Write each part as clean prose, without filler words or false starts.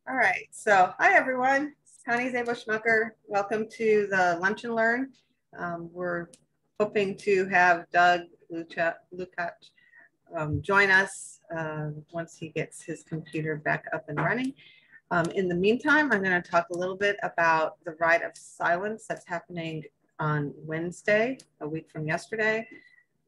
All right, so hi everyone, it's Connie Zabel-Schmucker. Welcome to the Lunch and Learn. We're hoping to have Doug Lukach join us once he gets his computer back up and running. In the meantime, I'm going to talk a little bit about the Ride of Silence that's happening on Wednesday, a week from yesterday.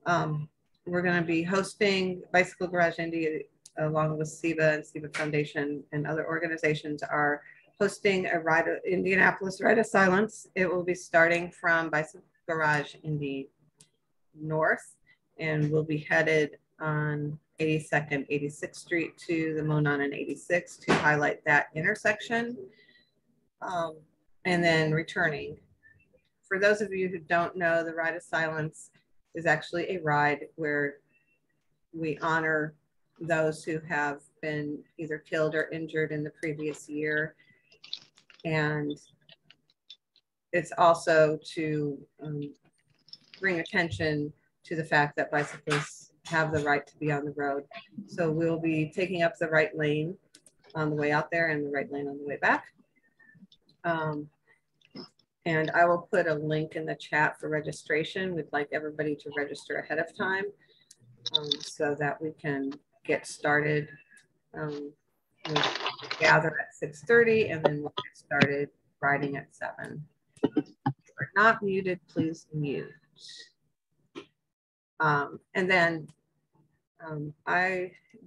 We're going to be hosting Bicycle Garage Indy along with CIBA and CIBA Foundation and other organizations are hosting a ride of Indianapolis Ride of Silence. It will be starting from Bicycle Garage Indy North, and we'll be headed on 82nd, 86th Street to the Monon and 86 to highlight that intersection, and then returning. For those of you who don't know, the Ride of Silence is actually a ride where we honor those who have been either killed or injured in the previous year. And it's also to bring attention to the fact that bicyclists have the right to be on the road. So we'll be taking up the right lane on the way out there and the right lane on the way back. And I will put a link in the chat for registration. We'd like everybody to register ahead of time so that we can get started. We'll gather at 6:30 and then we'll get started riding at 7. If you're not muted, please mute. And then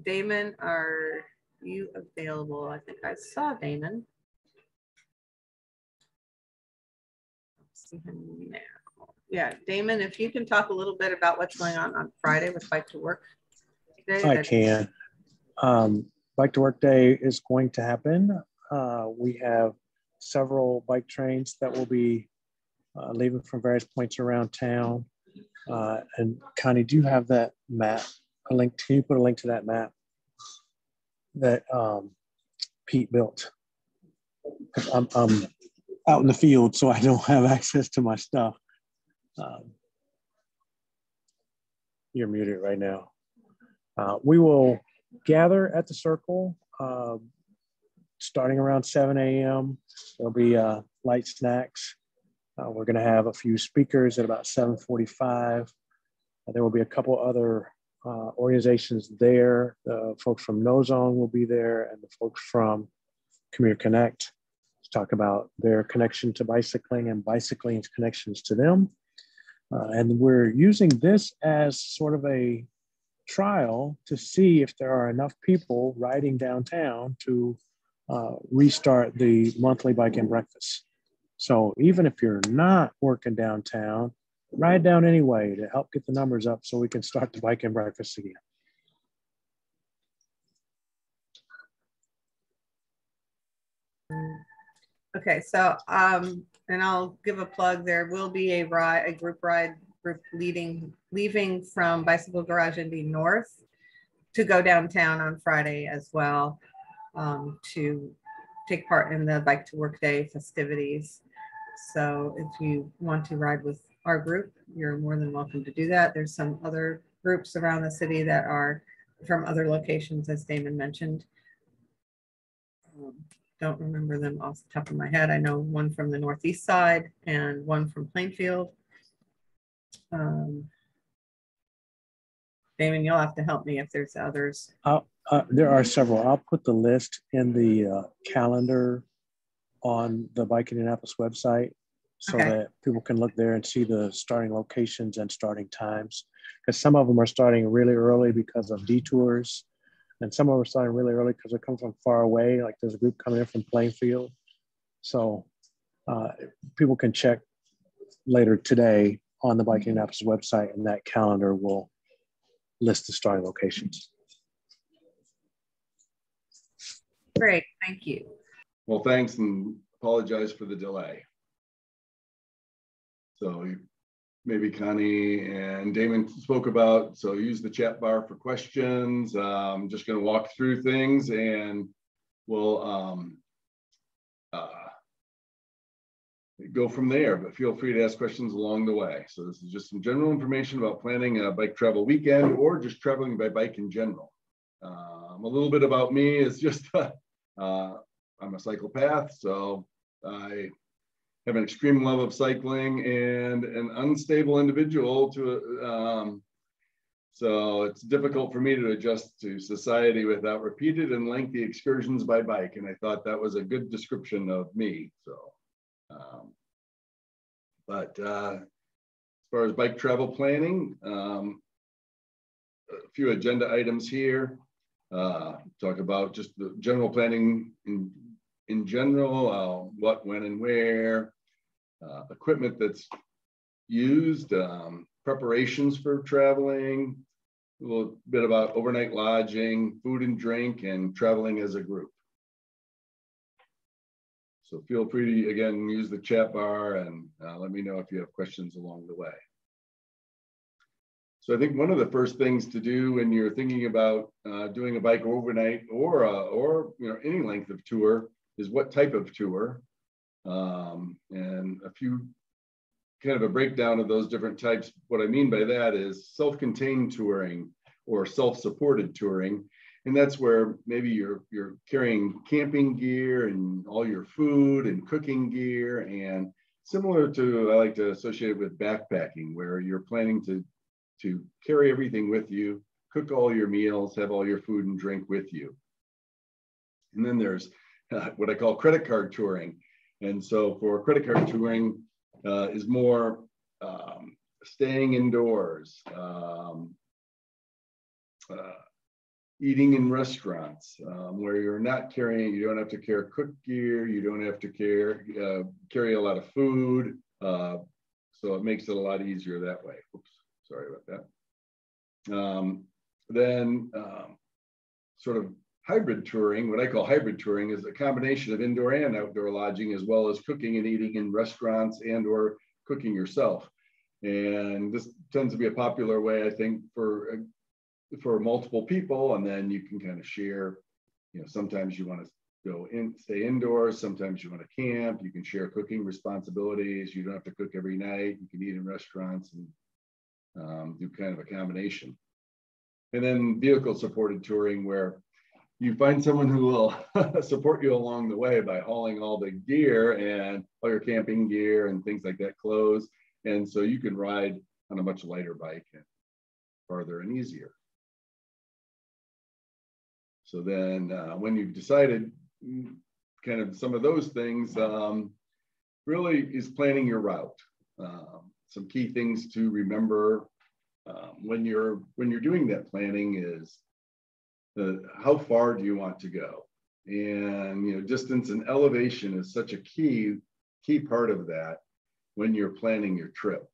Damon, are you available? I think I saw Damon. Let's see him now. Yeah, Damon, if you can talk a little bit about what's going on Friday with Bike to Work Day. I can. Bike to Work Day is going to happen. We have several bike trains that will be leaving from various points around town. And Connie, do you have that map? A link? Can you put a link to that map that Pete built? I'm out in the field, so I don't have access to my stuff. You're muted right now. We will gather at the circle starting around 7 a.m. There'll be light snacks. We're going to have a few speakers at about 7:45. There will be a couple other organizations there. The folks from No Zone will be there, and the folks from Commuter Connect to talk about their connection to bicycling and bicycling's connections to them. And we're using this as sort of a trial to see if there are enough people riding downtown to restart the monthly bike and breakfast. So even if you're not working downtown, ride down anyway to help get the numbers up so we can start the bike and breakfast again. Okay, so and I'll give a plug. There will be a group leaving from Bicycle Garage Indy North to go downtown on Friday as well to take part in the Bike to Work Day festivities. So if you want to ride with our group, you're more than welcome to do that. There's some other groups around the city that are from other locations, as Damon mentioned. Don't remember them off the top of my head. I know one from the Northeast side and one from Plainfield. Damon, you'll have to help me if there's others. There are several. I'll put the list in the calendar on the Bike Indianapolis website so that people can look there and see the starting locations and starting times. Because some of them are starting really early because of detours, and some of them are starting really early because they come from far away. Like there's a group coming in from Plainfield. So people can check later today on the Bike Indianapolis website, and that calendar will list the starting locations. Great, thank you. Well, thanks, and apologize for the delay. So maybe Connie and Damon spoke about, so use the chat bar for questions. I'm just going to walk through things and we'll go from there, but feel free to ask questions along the way. So this is just some general information about planning a bike travel weekend or just traveling by bike in general. A little bit about me is just I'm a cyclopath, so I have an extreme love of cycling and an unstable individual so it's difficult for me to adjust to society without repeated and lengthy excursions by bike. And I thought that was a good description of me. So, as far as bike travel planning, a few agenda items here. Talk about just the general planning in general, what, when, and where, equipment that's used, preparations for traveling, a little bit about overnight lodging, food and drink, and traveling as a group. So feel free to, again, use the chat bar and let me know if you have questions along the way. So I think one of the first things to do when you're thinking about doing a bike overnight or any length of tour is what type of tour, and a few kind of a breakdown of those different types. What I mean by that is self-contained touring or self-supported touring. And that's where maybe you're carrying camping gear and all your food and cooking gear, and similar to, I like to associate it with backpacking, where you're planning to carry everything with you, cook all your meals, have all your food and drink with you. And then there's what I call credit card touring. And so for credit card touring is more staying indoors, eating in restaurants, where you're not carrying, you don't have to carry cook gear, you don't have to carry a lot of food. So it makes it a lot easier that way. Oops, sorry about that. Then sort of hybrid touring, what I call hybrid touring, is a combination of indoor and outdoor lodging, as well as cooking and eating in restaurants and or cooking yourself. And this tends to be a popular way, I think, for multiple people. And then you can kind of share, sometimes you want to stay indoors, sometimes you want to camp, you can share cooking responsibilities, you don't have to cook every night, you can eat in restaurants, and do kind of a combination. And then vehicle supported touring, where you find someone who will support you along the way by hauling all the gear and all your camping gear and things like that, clothes. And so you can ride on a much lighter bike and farther and easier. So then when you've decided kind of some of those things, really is planning your route. Some key things to remember when you're doing that planning is how far do you want to go? And distance and elevation is such a key part of that when you're planning your trip.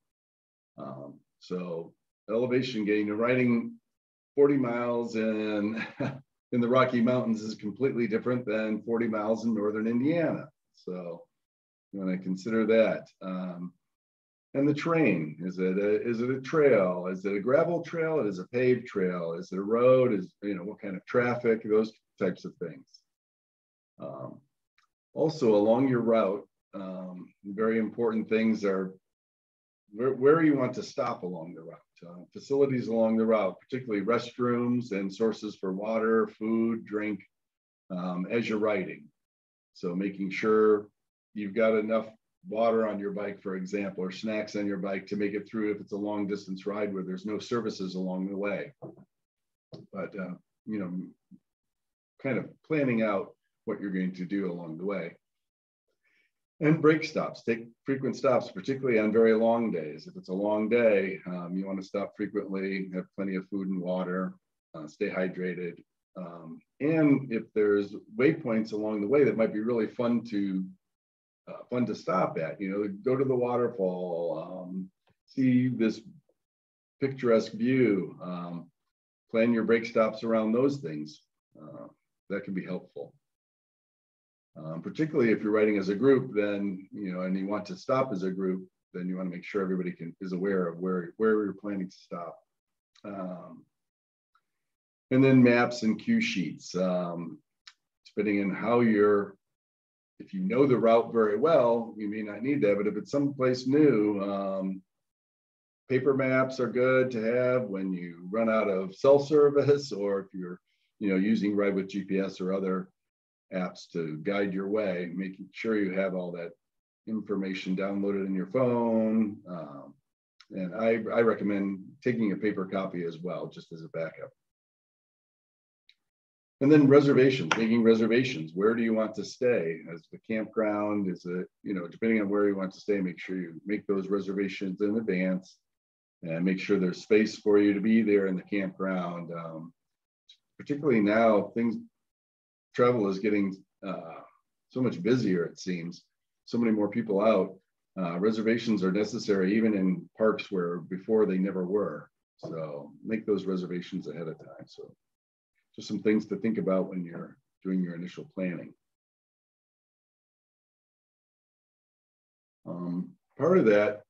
So elevation gain, riding 40 miles in the Rocky Mountains is completely different than 40 miles in northern Indiana. So you want to consider that. And the terrain, is it a trail? Is it a gravel trail? Is it a paved trail? Is it a road? Is, what kind of traffic? Those types of things. Also along your route, very important things are where you want to stop along the route. Facilities along the route, particularly restrooms and sources for water, food, drink, as you're riding. So making sure you've got enough water on your bike, for example, or snacks on your bike to make it through if it's a long distance ride where there's no services along the way. But, kind of planning out what you're going to do along the way. And break stops, take frequent stops, particularly on very long days. If it's a long day, you want to stop frequently, have plenty of food and water, stay hydrated. And if there's waypoints along the way that might be really fun to stop at, go to the waterfall, see this picturesque view, plan your break stops around those things. That can be helpful. Particularly if you're riding as a group, then, and you want to stop as a group, then you want to make sure everybody is aware of where you're planning to stop. And then maps and cue sheets, depending on if you know the route very well, you may not need that, but if it's someplace new, paper maps are good to have when you run out of cell service, or if you're, using Ride with GPS or other apps to guide your way, making sure you have all that information downloaded in your phone. And I recommend taking a paper copy as well, just as a backup. And then reservations, making reservations. Where do you want to stay? As the campground, is it, you know, depending on where you want to stay, make sure you make those reservations in advance and make sure there's space for you to be there in the campground. Particularly now, travel is getting so much busier, it seems. So many more people out. Reservations are necessary even in parks where before they never were. So make those reservations ahead of time. So just some things to think about when you're doing your initial planning. Part of that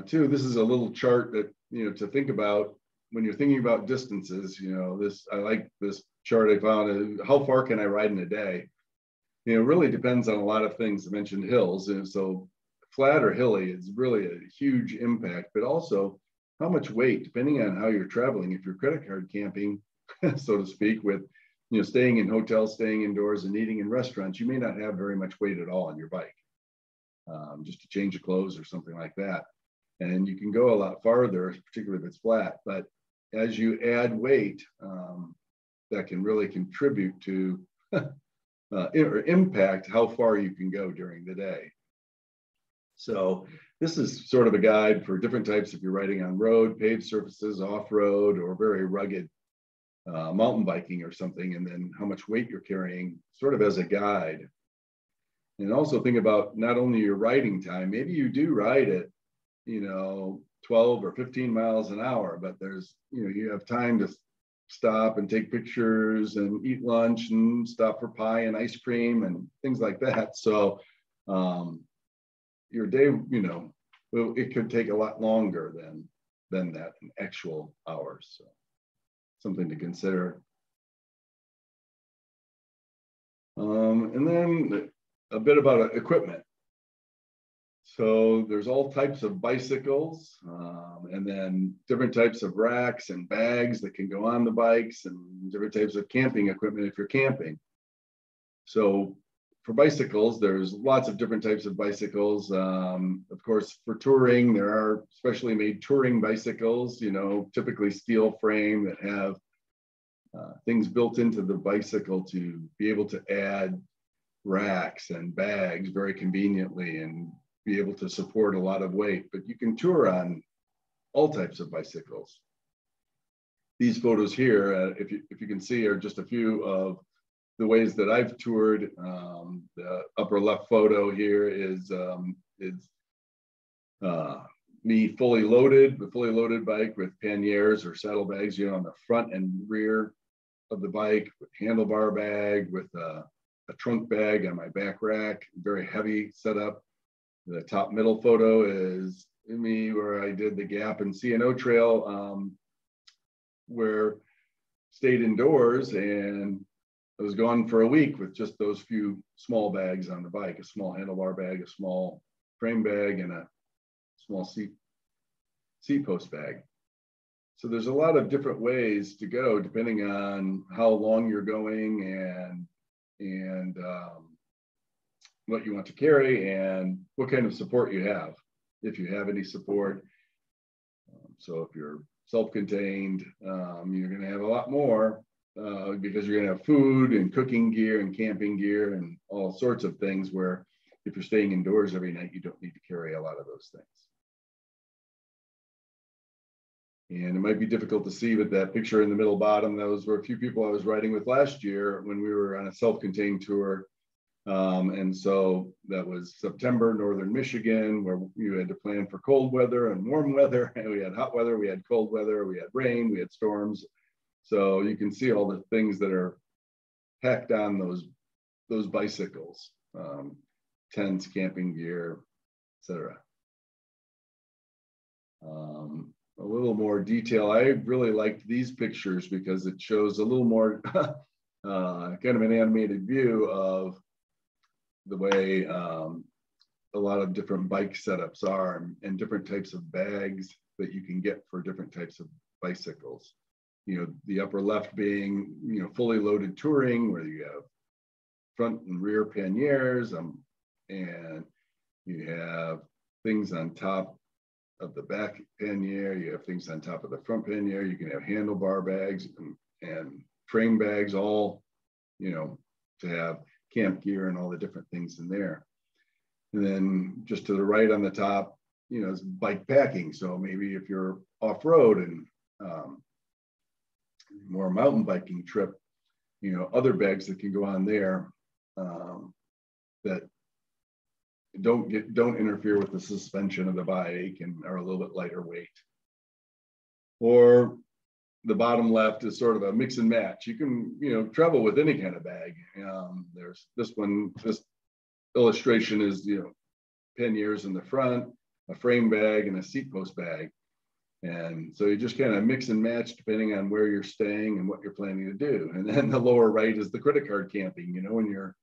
too, this is a little chart that, you know, to think about when you're thinking about distances. You know, I like this chart I found. How far can I ride in a day? You know, it really depends on a lot of things. I mentioned hills, and so flat or hilly is really a huge impact, but also how much weight, depending on how you're traveling. If you're credit card camping, so to speak, with, you know, staying in hotels, staying indoors, and eating in restaurants, you may not have very much weight at all on your bike, just to change of clothes or something like that. And you can go a lot farther, particularly if it's flat. But as you add weight, that can really contribute to or impact how far you can go during the day. So this is sort of a guide for different types if you're riding on road, paved surfaces, off-road, or very rugged mountain biking or something, and then how much weight you're carrying sort of as a guide. And also think about not only your riding time, maybe you do ride at, you know, 12 or 15 miles an hour, but there's, you know, you have time to stop and take pictures and eat lunch and stop for pie and ice cream and things like that. So your day, you know, it could take a lot longer than that in actual hours. So something to consider. And then a bit about equipment. So there's all types of bicycles, and then different types of racks and bags that can go on the bikes, and different types of camping equipment if you're camping. So for bicycles, there's lots of different types of bicycles. Of course, for touring, there are specially made touring bicycles, you know, typically steel frame that have things built into the bicycle to be able to add racks and bags very conveniently and be able to support a lot of weight. But you can tour on all types of bicycles. These photos here, if you can see, are just a few of the ways that I've toured. The upper left photo here is me fully loaded, the fully loaded bike with panniers or saddlebags, you know, on the front and rear of the bike, with handlebar bag, with a trunk bag on my back rack, very heavy setup. The top middle photo is me where I did the Gap and C&O trail, where stayed indoors, and I was gone for a week with just those few small bags on the bike, a small handlebar bag, a small frame bag, and a small seat post bag. So there's a lot of different ways to go depending on how long you're going and what you want to carry and what kind of support you have, if you have any support. So if you're self-contained, you're going to have a lot more because you're going to have food and cooking gear and camping gear and all sorts of things, where if you're staying indoors every night, you don't need to carry a lot of those things. And it might be difficult to see, but that picture in the middle bottom, those were a few people I was riding with last year when we were on a self-contained tour. And so that was September, northern Michigan, where you had to plan for cold weather and warm weather. And we had hot weather, we had cold weather, we had rain, we had storms. So you can see all the things that are packed on those bicycles, tents, camping gear, etc. A little more detail. I really liked these pictures because it shows a little more kind of an animated view of the way a lot of different bike setups are, and different types of bags that you can get for different types of bicycles. You know, the upper left being, you know, fully loaded touring, where you have front and rear panniers, and you have things on top of the back pannier, you have things on top of the front pannier, you can have handlebar bags and frame bags, all, you know, to have camp gear and all the different things in there. And then just to the right on the top, you know, is bike packing. So maybe if you're off-road and more mountain biking trip, you know, other bags that can go on there that don't interfere with the suspension of the bike and are a little bit lighter weight. Or the bottom left is sort of a mix and match. You can, you know, travel with any kind of bag. There's this one, this illustration is, you know, panniers in the front, a frame bag, and a seat post bag. And so you just kind of mix and match depending on where you're staying and what you're planning to do. And then the lower right is the credit card camping. You know, when you're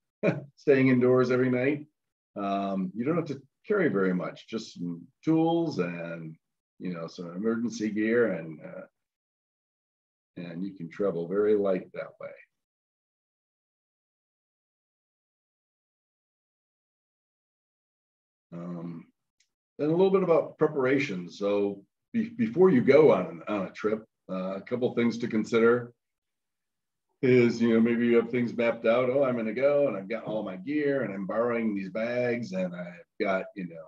staying indoors every night, you don't have to carry very much, just some tools and, you know, some emergency gear, and you can travel very light that way. And a little bit about preparation. So before you go on a trip, a couple things to consider is, you know, maybe you have things mapped out. Oh, I'm going to go and I've got all my gear and I'm borrowing these bags and I've got, you know,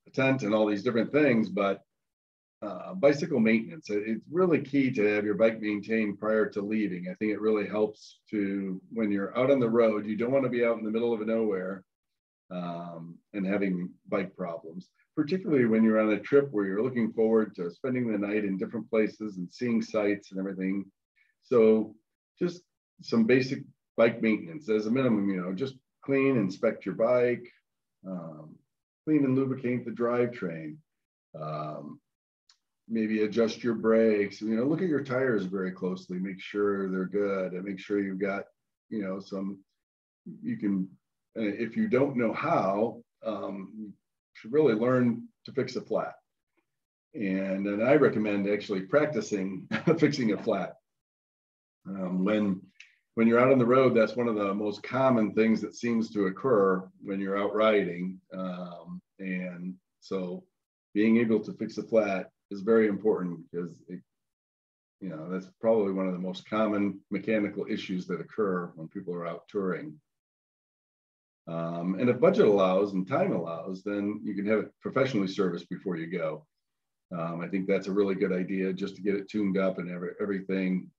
a tent and all these different things. But bicycle maintenance, it's really key to have your bike maintained prior to leaving. I think it really helps to, when you're out on the road, you don't want to be out in the middle of nowhere and having bike problems, particularly when you're on a trip where you're looking forward to spending the night in different places and seeing sights and everything. So just some basic bike maintenance as a minimum, you know, just clean, inspect your bike, clean and lubricate the drivetrain, maybe adjust your brakes, you know, look at your tires very closely, make sure they're good, and make sure you've got, you know, some, you can, if you don't know how, you should really learn to fix a flat. And I recommend actually practicing fixing a flat. When you're out on the road, that's one of the most common things that seems to occur when you're out riding. And so being able to fix a flat is very important, because you know, that's probably one of the most common mechanical issues that occur when people are out touring. And if budget allows and time allows, then you can have it professionally serviced before you go. I think that's a really good idea, just to get it tuned up and everything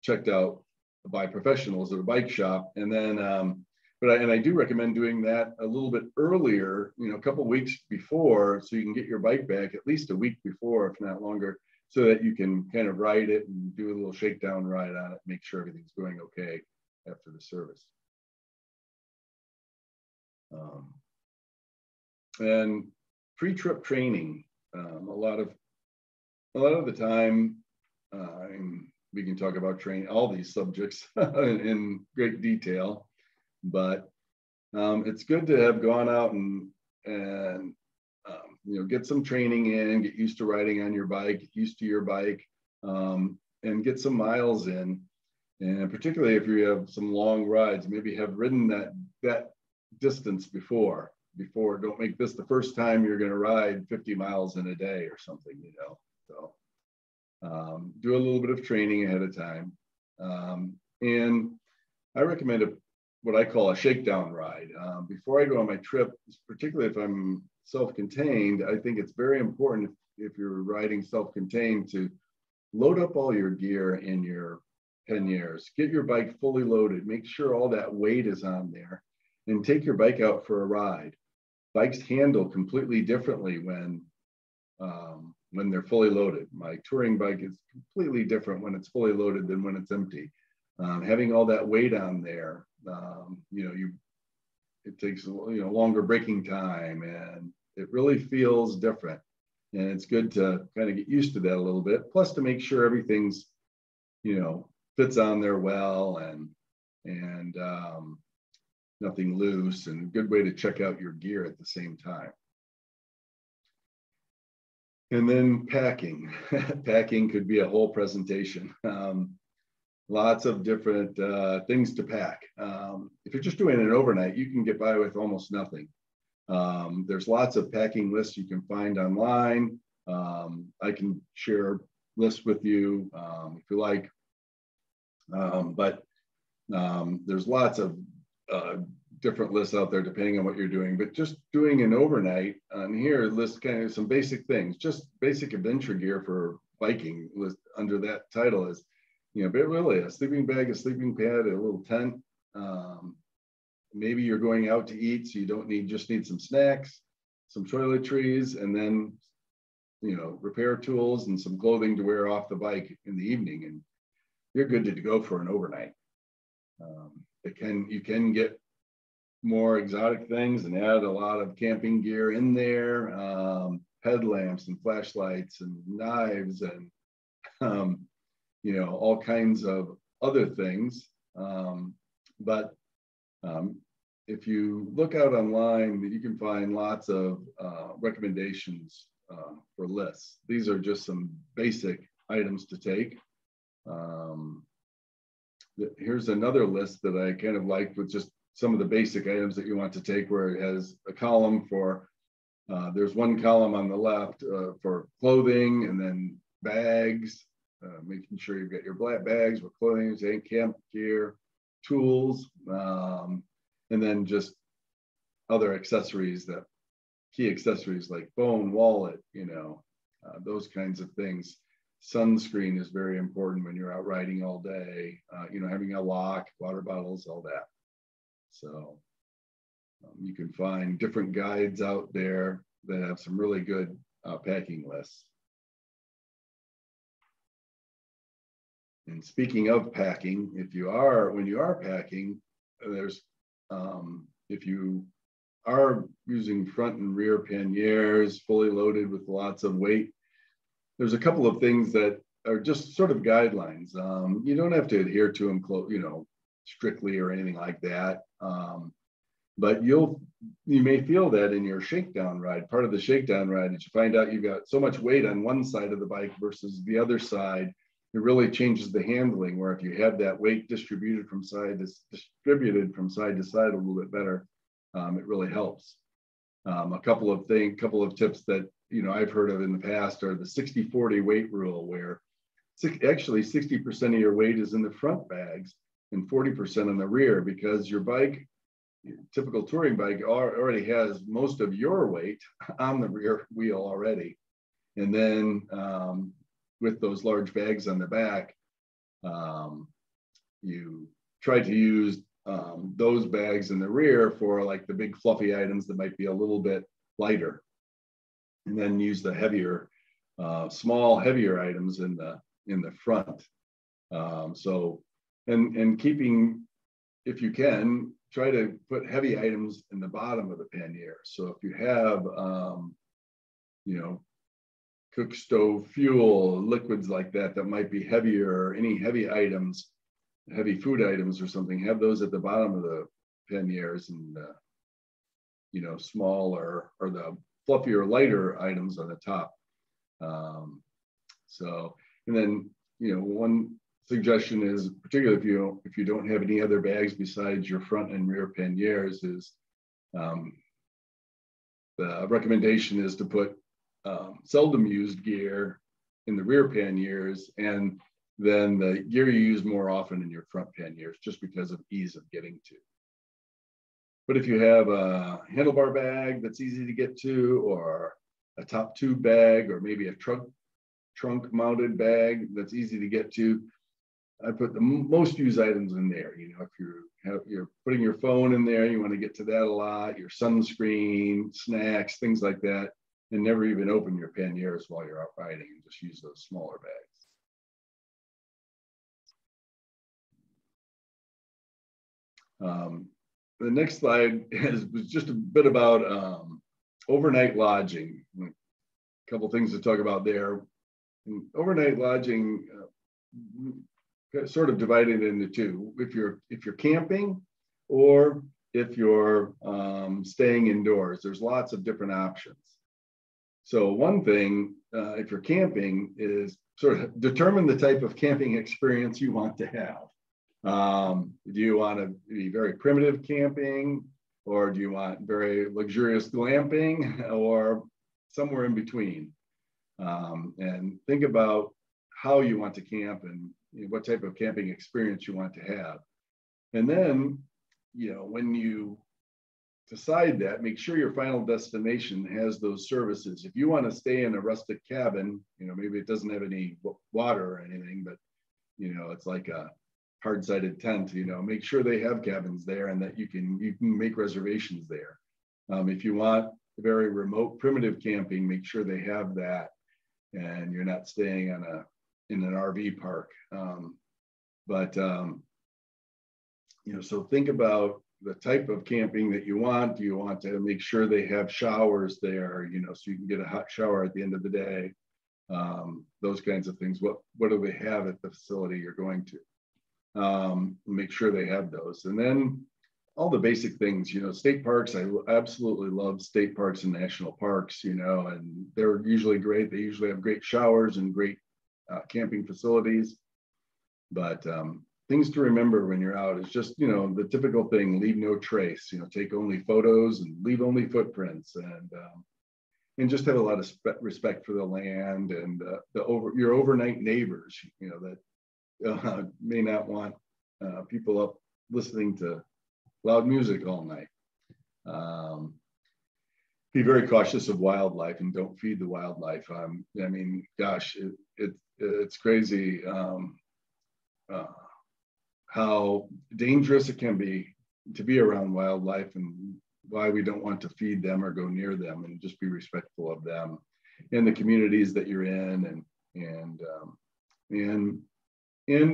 checked out by professionals at a bike shop. And then, I do recommend doing that a little bit earlier, you know, a couple of weeks before, so you can get your bike back at least a week before, if not longer, so that you can kind of ride it and do a little shakedown ride on it, make sure everything's going okay after the service. And pre-trip training, a lot of the time, we can talk about training all these subjects in great detail, but it's good to have gone out and you know, get some training in, get used to riding on your bike, get used to your bike, and get some miles in. And particularly if you have some long rides, maybe have ridden that distance before. Don't make this the first time you're going to ride 50 miles in a day or something, you know. So do a little bit of training ahead of time. And I recommend what I call a shakedown ride. Before I go on my trip, particularly if I'm self-contained, I think it's very important, if you're riding self-contained, to load up all your gear in your panniers, get your bike fully loaded, make sure all that weight is on there, and take your bike out for a ride. Bikes handle completely differently when they're fully loaded. My touring bike is completely different when it's fully loaded than when it's empty. Having all that weight on there, you know, it takes, you know, longer braking time, and it really feels different. And it's good to kind of get used to that a little bit. Plus, to make sure everything's, you know, fits on there well, and nothing loose, and a good way to check out your gear at the same time. And then packing. Packing could be a whole presentation. lots of different things to pack. If you're just doing an overnight, you can get by with almost nothing. There's lots of packing lists you can find online. I can share lists with you if you like. But there's lots of different lists out there depending on what you're doing. But just doing an overnight on here lists kind of some basic things, just basic adventure gear for biking. List under that title is, but really a sleeping bag, a sleeping pad, a little tent. Maybe you're going out to eat, so you don't just need some snacks, some toiletries, and then repair tools and some clothing to wear off the bike in the evening, and you're good to go for an overnight. You can get more exotic things and add a lot of camping gear in there, headlamps and flashlights and knives and all kinds of other things. But if you look out online, you can find lots of recommendations for lists. These are just some basic items to take. Here's another list that I kind of liked with just some of the basic items that you want to take, where it has a column for, there's one column on the left for clothing, and then bags, making sure you've got your black bags with clothing, camp gear, tools, and then just other accessories, key accessories like phone, wallet, those kinds of things. Sunscreen is very important when you're out riding all day, having a lock, water bottles, all that. So you can find different guides out there that have some really good packing lists. And speaking of packing, when you are packing, there's, if you are using front and rear panniers, fully loaded with lots of weight, there's a couple of things that are just sort of guidelines. You don't have to adhere to them, strictly or anything like that. But you may feel that in your shakedown ride. Part of the shakedown ride is you find out you've got so much weight on one side of the bike versus the other side. It really changes the handling, where if you have that weight distributed from side to side a little bit better, it really helps. A couple of tips that I've heard of in the past are the 60-40 weight rule, where actually 60% of your weight is in the front bags and 40% on the rear, because your bike, your typical touring bike, already has most of your weight on the rear wheel already. And then with those large bags on the back, you try to use those bags in the rear for like the big fluffy items that might be a little bit lighter, and then use the heavier, heavier items in the front. And keeping, if you can, try to put heavy items in the bottom of the pannier. So if you have, cook stove fuel, liquids like that might be heavier, any heavy items, heavy food items or something, have those at the bottom of the panniers, and smaller or the fluffier, lighter items on the top. And then one suggestion is, particularly if you don't have any other bags besides your front and rear panniers, is the recommendation is to put seldom used gear in the rear panniers, and then the gear you use more often in your front panniers, just because of ease of getting to. But if you have a handlebar bag that's easy to get to, or a top tube bag, or maybe a trunk mounted bag that's easy to get to, I put the most used items in there. If you're putting your phone in there, you want to get to that a lot, your sunscreen, snacks, things like that, and never even open your panniers while you're out riding, and just use those smaller bags. The next slide was just a bit about overnight lodging. A couple things to talk about there. Overnight lodging, sort of divided into two. If you're camping, or if you're staying indoors, there's lots of different options. So one thing, if you're camping, is sort of determine the type of camping experience you want to have. Do you want to be very primitive camping, or do you want very luxurious glamping, or somewhere in between? And think about how you want to camp and what type of camping experience you want to have. And then, when you decide that, make sure your final destination has those services. If you want to stay in a rustic cabin, maybe it doesn't have any water or anything, but it's like a hard-sided tent, make sure they have cabins there and that you can make reservations there. If you want very remote primitive camping, make sure they have that and you're not staying in an RV park. So think about the type of camping that you want. Do you want to make sure they have showers there, so you can get a hot shower at the end of the day? Those kinds of things. What do they have at the facility you're going to? Make sure they have those. And then all the basic things, state parks. I absolutely love state parks and national parks, and they're usually great. They usually have great showers and great camping facilities. But things to remember when you're out is just, the typical thing: leave no trace, take only photos and leave only footprints, and just have a lot of respect for the land and your overnight neighbors, that may not want people up listening to loud music all night. Be very cautious of wildlife and don't feed the wildlife. Gosh, it's crazy how dangerous it can be to be around wildlife, and why we don't want to feed them or go near them, and just be respectful of them and the communities that you're in, and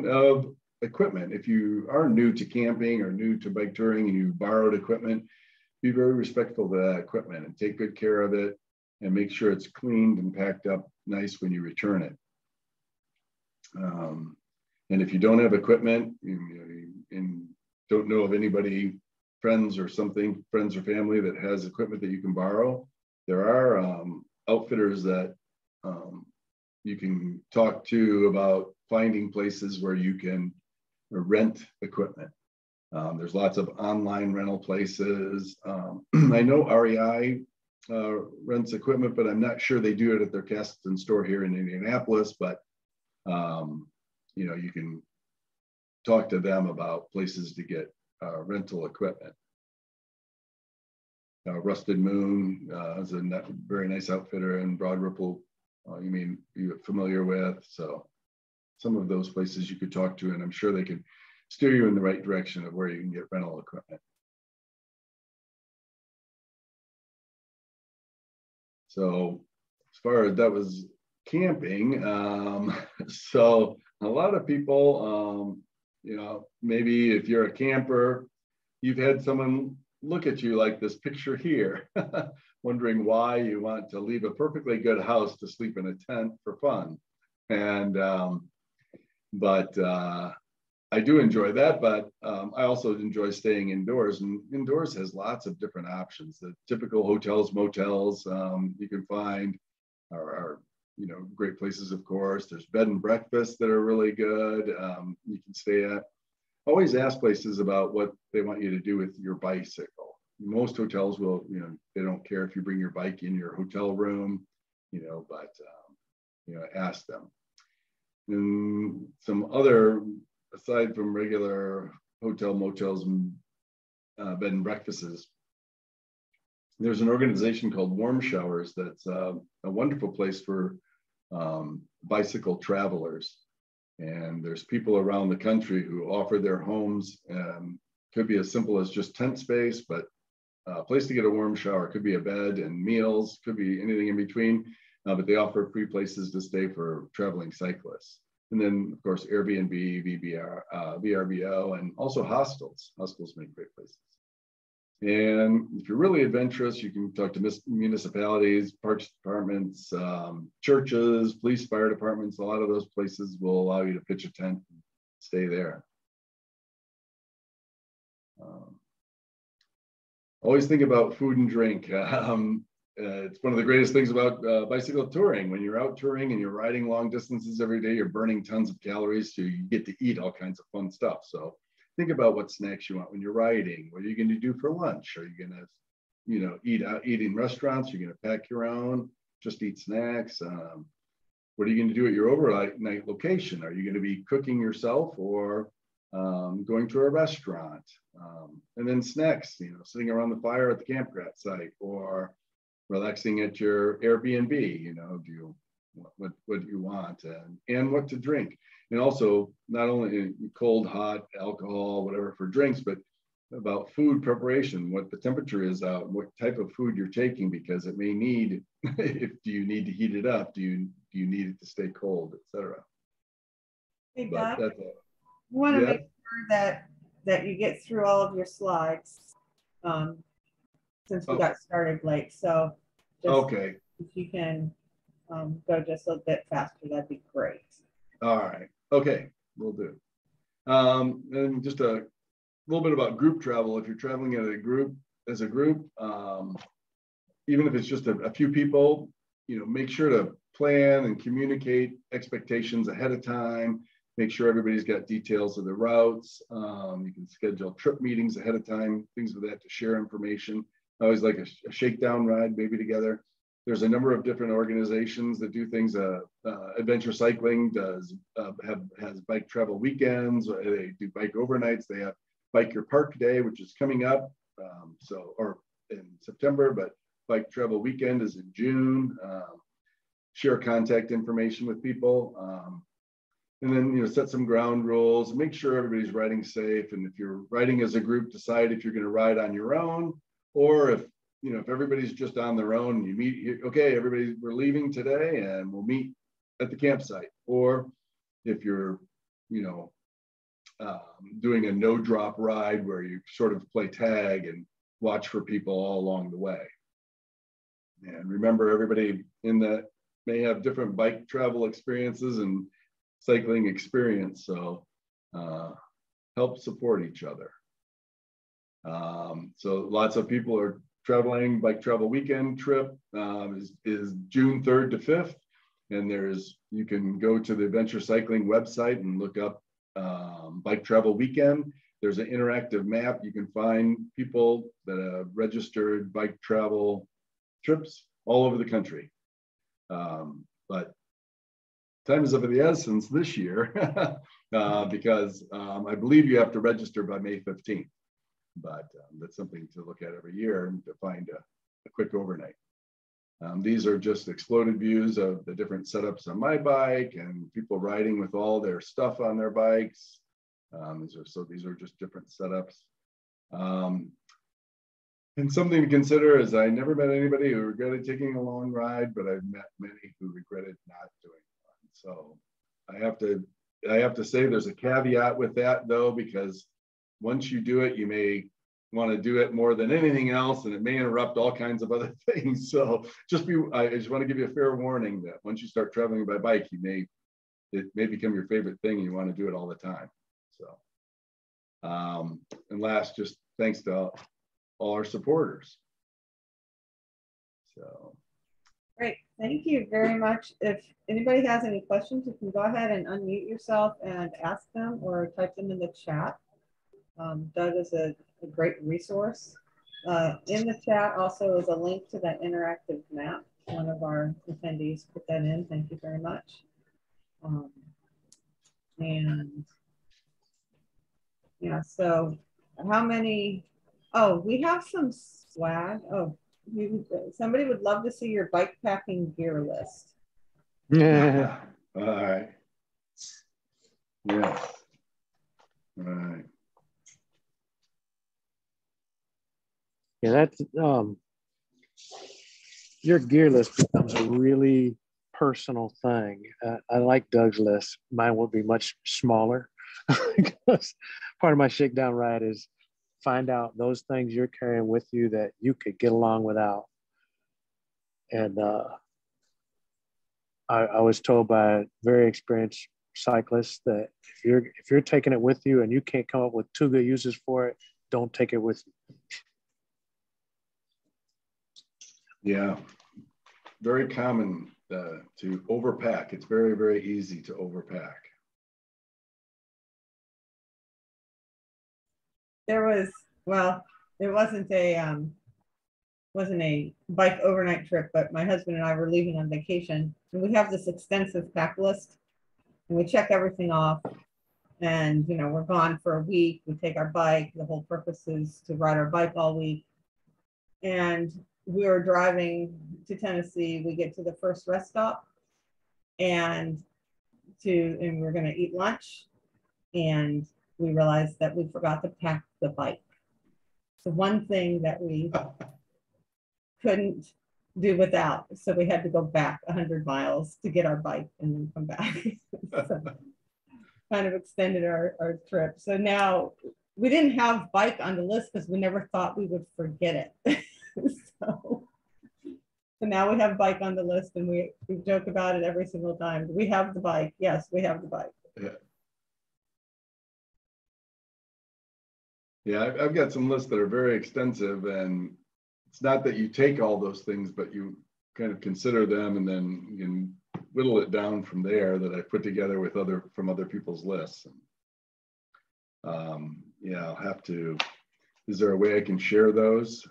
of equipment. If you are new to camping or new to bike touring and you borrowed equipment, be very respectful of that equipment and take good care of it and make sure it's cleaned and packed up nice when you return it. And if you don't have equipment and don't know of anybody, friends or family that has equipment that you can borrow, there are outfitters that you can talk to about finding places where you can rent equipment. There's lots of online rental places. I know REI rents equipment, but I'm not sure they do it at their Castleton store here in Indianapolis. But you can talk to them about places to get rental equipment. Rusted Moon is a very nice outfitter in Broad Ripple. You're familiar with. So some of those places you could talk to, and I'm sure they can steer you in the right direction of where you can get rental equipment. So as far as that was camping, so a lot of people, maybe if you're a camper, you've had someone look at you like this picture here, wondering why you want to leave a perfectly good house to sleep in a tent for fun. And but I do enjoy that, but I also enjoy staying indoors, and indoors has lots of different options. The typical hotels, motels you can find are great places, of course. There's bed and breakfasts that are really good. You can stay at. Always ask places about what they want you to do with your bicycle. Most hotels will, they don't care if you bring your bike in your hotel room, but ask them. And some other, aside from regular hotel, motels, and bed and breakfasts, there's an organization called Warm Showers that's a wonderful place for bicycle travelers. And there's people around the country who offer their homes. Could be as simple as just tent space, but a place to get a warm shower. Could be a bed and meals, could be anything in between. But they offer free places to stay for traveling cyclists. And then, of course, Airbnb, VRBO, and also hostels. Hostels make great places. And if you're really adventurous, you can talk to municipalities, parks departments, churches, police, fire departments. A lot of those places will allow you to pitch a tent and stay there. Always think about food and drink. it's one of the greatest things about bicycle touring. When you're out touring and you're riding long distances every day, you're burning tons of calories, so you get to eat all kinds of fun stuff. So think about what snacks you want when you're riding. What are you going to do for lunch? Are you going to, you know, eat in restaurants? You're going to pack your own, just eat snacks? What are you going to do at your overnight location? Are you going to be cooking yourself or going to a restaurant? And then snacks, you know, sitting around the fire at the campground site or relaxing at your Airbnb. You know, what do you want and what to drink? And also not only cold, hot, alcohol, whatever for drinks, but about food preparation, what the temperature is out, what type of food you're taking, because it may need, do you need to heat it up? Do you need it to stay cold, etc. Hey, Doc, you want to make sure that you get through all of your slides since we got started late. So just okay, if you can go just a bit faster, that'd be great. All right. Okay, we'll do. And just a little bit about group travel. If you're traveling as a group, even if it's just a few people, you know, make sure to plan and communicate expectations ahead of time. Make sure everybody's got details of the routes. You can schedule trip meetings ahead of time, things of that to share information. I always like a shakedown ride, maybe together. There's a number of different organizations that do things. Adventure Cycling has bike travel weekends. They do bike overnights. They have Bike Your Park Day, which is coming up, or in September, but Bike Travel Weekend is in June. Share contact information with people, and then, you know, set some ground rules. Make sure everybody's riding safe. And if you're riding as a group, decide if you're going to ride on your own, or if, you know, if everybody's just on their own, you meet, okay, everybody, we're leaving today and we'll meet at the campsite. Or if you're, you know, doing a no drop ride where you sort of play tag and watch for people all along the way. And remember, everybody in that may have different bike travel experiences and cycling experience. So help support each other. So lots of people are traveling. Bike Travel Weekend trip is June 3rd to 5th. And you can go to the Adventure Cycling website and look up Bike Travel Weekend. There's an interactive map. You can find people that have registered bike travel trips all over the country. But time is of the essence this year because I believe you have to register by May 15th. But that's something to look at every year and to find a quick overnight. These are just exploded views of the different setups on my bike and people riding with all their stuff on their bikes. These are just different setups. And something to consider is I never met anybody who regretted taking a long ride, but I've met many who regretted not doing one. So I have to say there's a caveat with that though, because once you do it, you may want to do it more than anything else, and it may interrupt all kinds of other things. So I just want to give you a fair warning that once you start traveling by bike, it may become your favorite thing and you want to do it all the time. So, and last, just thanks to all our supporters. So. Great, thank you very much. If anybody has any questions, you can go ahead and unmute yourself and ask them or type them in the chat. Doug is a great resource. In the chat also is a link to that interactive map. One of our attendees put that in. Thank you very much. And yeah, so how many, we have some swag. Somebody would love to see your bike packing gear list. Yeah. All right. Yes. All right. Yeah, that's your gear list becomes a really personal thing. I like Doug's list. Mine will be much smaller because part of my shakedown ride is find out those things you're carrying with you that you could get along without. And I was told by a very experienced cyclist that if you're taking it with you and you can't come up with two good uses for it, don't take it with you. Yeah, very common to overpack. It's very, very easy to overpack. There was, well, it wasn't a bike overnight trip, but my husband and I were leaving on vacation, and we have this extensive pack list, and we check everything off. And you know, we're gone for a week. We take our bike. The whole purpose is to ride our bike all week. And we were driving to Tennessee. We get to the first rest stop, and we're going to eat lunch, and we realized that we forgot to pack the bike. The one thing that we couldn't do without. So we had to go back 100 miles to get our bike and then come back. So kind of extended our trip. So now we didn't have bike on the list because we never thought we would forget it. So now we have bike on the list, and we joke about it every single time. We have the bike. Yes, we have the bike. Yeah. Yeah, I've got some lists that are very extensive, and it's not that you take all those things, but you kind of consider them, and then you can whittle it down from there that I put together with from other people's lists. Yeah, I'll have to, is there a way I can share those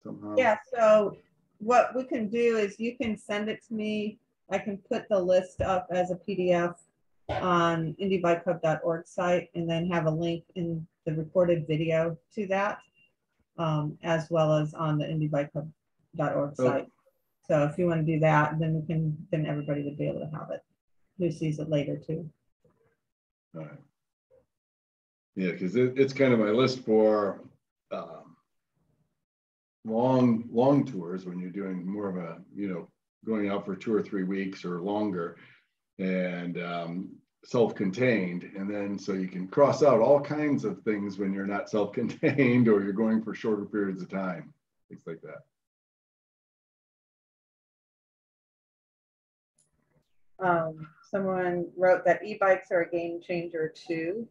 somehow? Yeah, so what we can do is you can send it to me. I can put the list up as a PDF on indybikehub.org site, and then have a link in the recorded video to that, as well as on the indybikehub.org site. So if you want to do that, then everybody would be able to have it who sees it later too. All right. Yeah, because it's kind of my list for long tours, when you're doing more of a, going out for 2 or 3 weeks or longer, and self-contained. And then so you can cross out all kinds of things when you're not self-contained, or you're going for shorter periods of time, things like that. Someone wrote that e-bikes are a game changer too,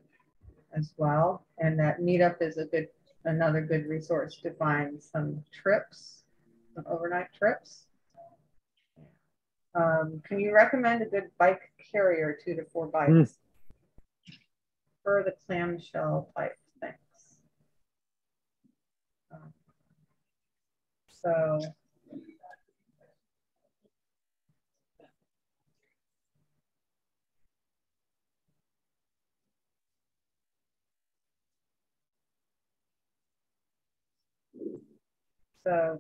as well, and that Meetup is another good resource to find some trips, some overnight trips. Can you recommend a good bike carrier, 2 to 4 bikes? For the clamshell type, thanks. So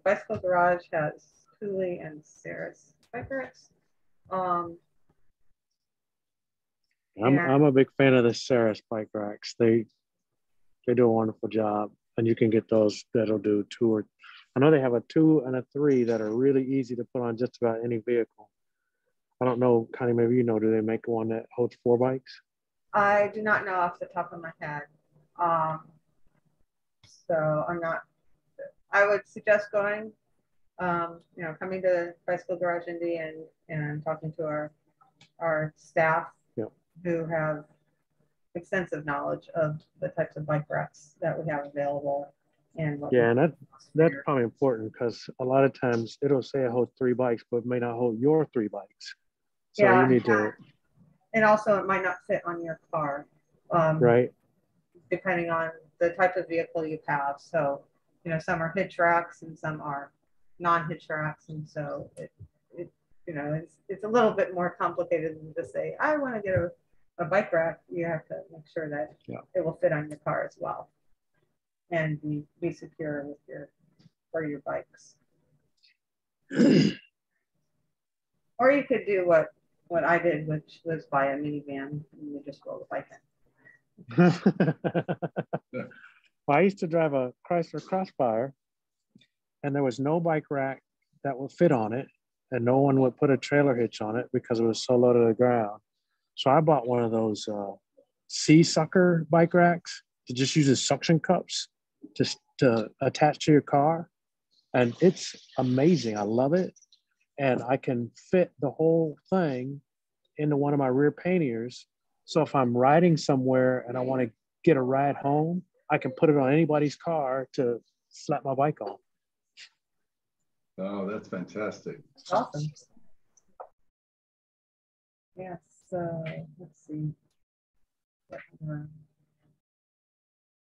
Bicycle Garage has Thule and Saris bike racks. I'm a big fan of the Saris bike racks. They do a wonderful job, and you can get those that'll do 2 or, I know they have a 2 and a 3 that are really easy to put on just about any vehicle. I don't know, Connie, maybe you know, do they make one that holds 4 bikes? I do not know off the top of my head. So I'm not, I would suggest going, coming to Bicycle Garage Indy and talking to our staff, yep, who have extensive knowledge of the types of bike racks that we have available. And that's probably important, because a lot of times it'll say it holds 3 bikes, but it may not hold your 3 bikes. So you need to. And also it might not fit on your car. Right. Depending on the type of vehicle you have. So, some are hitch racks and some are non-hitch racks. And so it's a little bit more complicated than to say, I want to get a bike rack. You have to make sure that it will fit on your car as well, and be secure with your bikes. Or you could do what I did, which was buy a minivan and you just roll the bike in. Well, I used to drive a Chrysler Crossfire, and there was no bike rack that would fit on it, and no one would put a trailer hitch on it because it was so low to the ground. So I bought one of those sea sucker bike racks that just uses suction cups just to attach to your car, and it's amazing. I love it, and I can fit the whole thing into one of my rear panniers. So if I'm riding somewhere and I want to get a ride home, I can put it on anybody's car to slap my bike on. Oh, that's fantastic. Awesome. Yes. So let's see.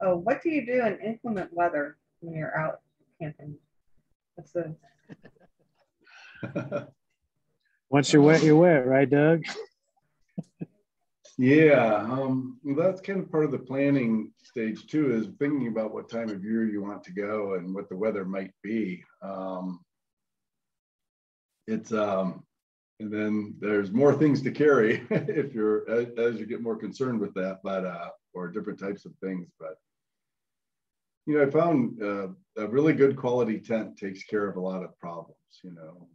Oh, what do you do in inclement weather when you're out camping? What's the Once you're wet, right, Doug? Yeah, well, that's kind of part of the planning stage too, is thinking about what time of year you want to go and what the weather might be. And then there's more things to carry if you're, as you get more concerned with that, but, or different types of things. But, you know, I found a really good quality tent takes care of a lot of problems, you know.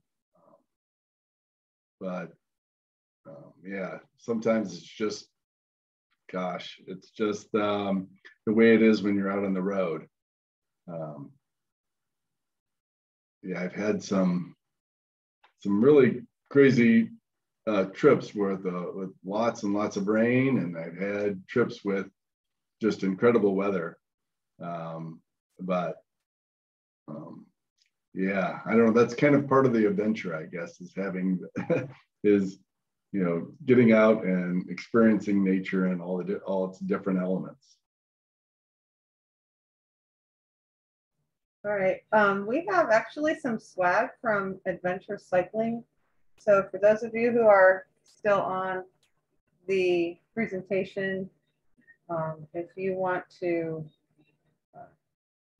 Yeah, sometimes it's just, gosh, it's just the way it is when you're out on the road. Yeah, I've had some really crazy trips with lots and lots of rain, and I've had trips with just incredible weather. Yeah, I don't know. That's kind of part of the adventure, I guess, is having is, you know, getting out and experiencing nature and all its different elements. All right. We have actually some swag from Adventure Cycling. So for those of you who are still on the presentation, if you want to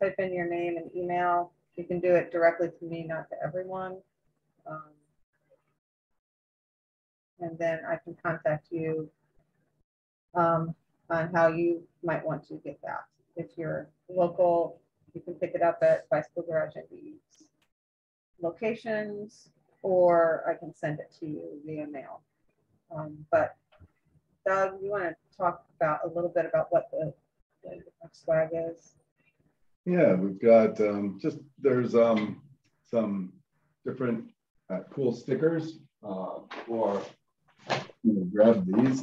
type in your name and email, you can do it directly to me, not to everyone. And then I can contact you on how you might want to get that. If you're local, you can pick it up at Bicycle Garage Indy's locations, or I can send it to you via mail. But Doug, you want to talk about a little bit about what the swag is? Yeah, we've got there's some different cool stickers for, you know, grab these.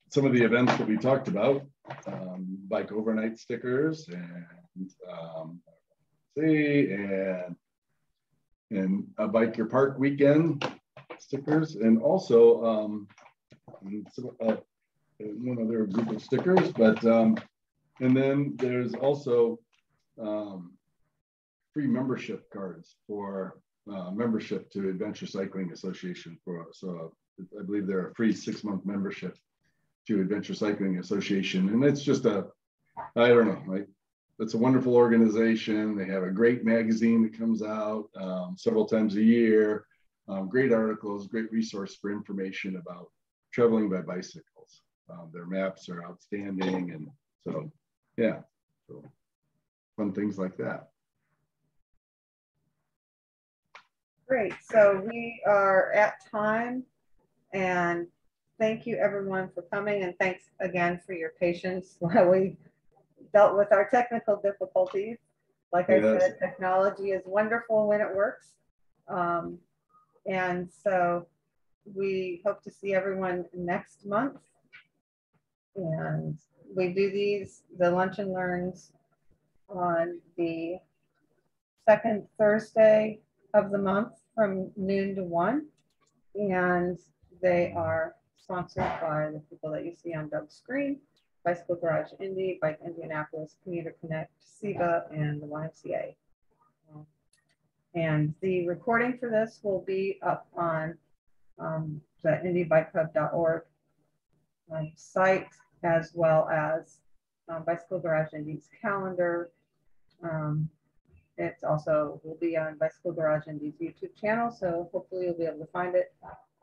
Some of the events that we talked about, bike overnight stickers, and a bike your park weekend stickers, and also one other group of stickers, but and then there's also free membership cards for membership to Adventure Cycling Association. So I believe they're a free 6-month membership to Adventure Cycling Association, and it's just I don't know, like, it's a wonderful organization. They have a great magazine that comes out several times a year, great articles, great resource for information about traveling by bicycles. Their maps are outstanding, and so yeah, so fun things like that. Great. So we are at time, and thank you everyone for coming, and thanks again for your patience while we dealt with our technical difficulties. Like I said, technology is wonderful when it works. And so we hope to see everyone next month. And we do the lunch and learns on the second Thursday of the month from noon to 1. And they are sponsored by the people that you see on Doug's screen: Bicycle Garage Indy, Bike Indianapolis, Commuter Connect, CIBA, and the YMCA. And the recording for this will be up on the indybikehub.org site, as well as Bicycle Garage Indy's calendar. It's also will be on Bicycle Garage Indy's YouTube channel, so hopefully you'll be able to find it.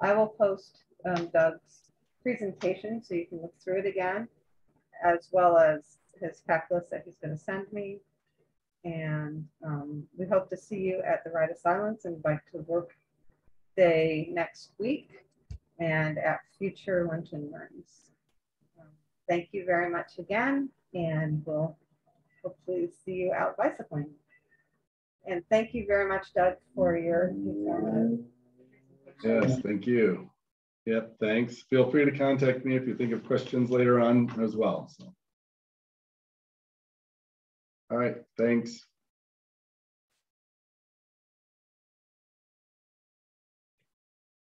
I will post Doug's presentation so you can look through it again, as well as his pack list that he's going to send me. And we hope to see you at the Ride of Silence and Bike to Work Day next week, and at future Lunch and Learns. Thank you very much again, and we'll hopefully see you out bicycling. And thank you very much, Doug, for your informative. Yes, thank you. Yep, thanks. Feel free to contact me if you think of questions later on as well. So. All right, thanks.